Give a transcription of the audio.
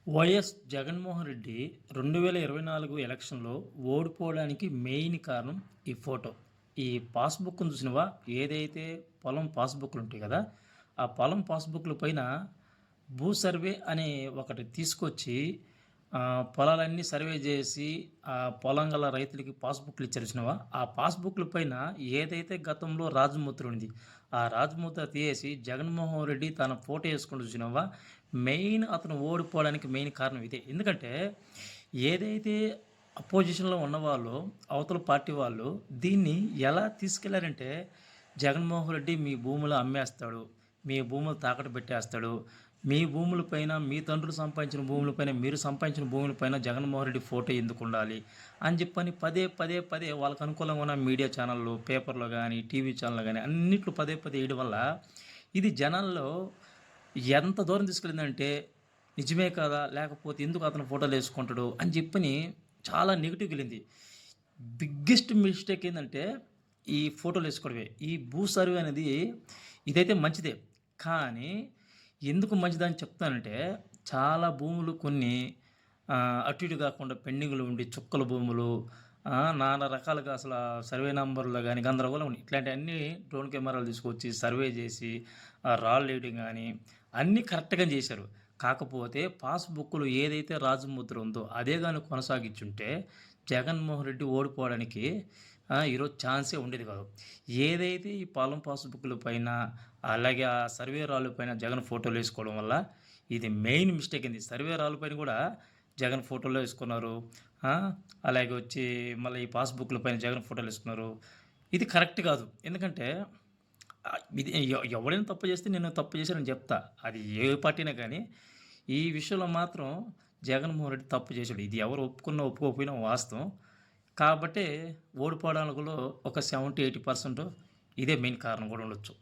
YS Jaganmohan Reddy 2024 ఎలక్షన్‌లో ఓడిపోవడానికి main కారణం ఈ ఫోటో. ఈ పాస్‌బుక్‌ని చూసినవా? ఏదైతే పొలం పాస్‌బుక్‌లుంటాయి గదా! ఆ పొలం పాస్‌బుక్‌ల పైన భూ సర్వే అనే ఒకటి తీసుకొచ్చి పొలాలన్నీ సర్వే జేసి పొలం గల రైతులకి పాస్‌బుక్‌లు ఇచ్చారు చూసినవా? ఆ పాస్‌బుక్‌ల పైన ఏదైతే గతంలో రాజముద్ర ఉంది. ఆ రాజముద్ర తీసేసి జగన్మోహన్ రెడ్డి తన ఫోటో యేసుకుండు చూసినవా? మెయిన్ అతను ఓడిపోవడానికి మెయిన్ కారణం ఇదే. ఎందుకంటే ఏదైతే అపోజిషన్‌లో ఉన్నవాళ్ళో, అవతల పార్టీ వాళ్ళు దీన్ని ఎలా తీసుకెళ్లారంటే, జగన్మోహన్ రెడ్డి మీ భూములు అమ్మేస్తాడు. మీ భూములు తాకట్టు పెట్టేస్తాడు. మీ భూములపైన మీ తండ్రులు సంపాదించిన భూములపైన, మీరు సంపాదించిన భూములపైన జగన్మోహన్ రెడ్డి ఫోటో ఎందుకుండాలి? అని చెప్పని పదే పదే వాళ్ళకి అనుకూలంగా ఉన్న మీడియా ఛానల్‌లు, పేపర్‌లో గాని, టీవీ ఛానల్‌లో గాని అన్నిట్లో పదే ఎయడం వల్ల ఇది జనాల్లో ఎంత దూరం తీసుకెళ్ళిందంటే, నిజమే కదా! లేకపోతే ఎందుకు అతను ఫోటోలేసుకుంటాడు అని చెప్పని చాలా నెగెటివ్‌గెళ్ళింది. బిగ్గెస్ట్ మిస్టేక్ ఏందంటే, ఈ ఫోటోలేసుకోవడమే. ఈ భూ సర్వే అనేది ఇదైతే మంచిదే. కానీ, ఎందుకు మంచిదని చెప్తానంటే, చాలా భూములు కొన్ని అటు ఇటు కాకుండా పెండింగ్‌లో ఉండి చుక్కల భూములు, నానా రకాలుగా అసల సర్వే నంబర్‌లో గాని గందరగోళం ఉన్నాయి. ఇట్లాంటియన్నీ డ్రోన్ కెమెరాలు తీసుకొచ్చి సర్వే జేసి, రాళ్ళేయడం గాని అన్నీ కరెక్ట్‌గానే జేశారు. కాకపోతే పాస్‌బుక్‌లో ఏదైతే రాజముద్ర ఉందో అదే గాని కొనసాగించుంటే జగన్మోహన్ రెడ్డి ఓడిపోవడానికి ఈరోజు ఛాన్సే ఉండేది కాదు. ఏదైతే ఈ పొలం పాస్‌బుక్‌ల పైన, అలాగే ఆ సర్వే రాళ్ళ పైన జగన్ ఫోటోలేసుకోవడం వల్ల ఇది మెయిన్ మిస్టేక్ అయింది. సర్వే రాళ్ళ పైన గూడా జగన్ ఫోటోలు ఏసుకున్నారు. ఆ! అలాగే వచ్చి మళ్ళీ ఈ పాస్‌బుక్‌ల పైన జగన్ ఫోటోలేసుకున్నారు. ఇది కరెక్ట్ కాదు. ఎందుకంటే ఇది ఎవడైనా తప్పు చేస్తే నేను తప్పు చేశానని జెప్తా. అది ఏ పార్టీ అయినా గానీ, ఈ విషయంలో మాత్రం జగన్‌మోహన్ రెడ్డి తప్పు చేశాడు. ఇది ఎవరు ఒప్పుకున్నా, ఒప్పుకోకపోయినా వాస్తవం. కాబట్టే ఓడిపోవడంలో ఒక 70, 80% ఇదే మెయిన్ కారణం గూడా ఉండొచ్చు.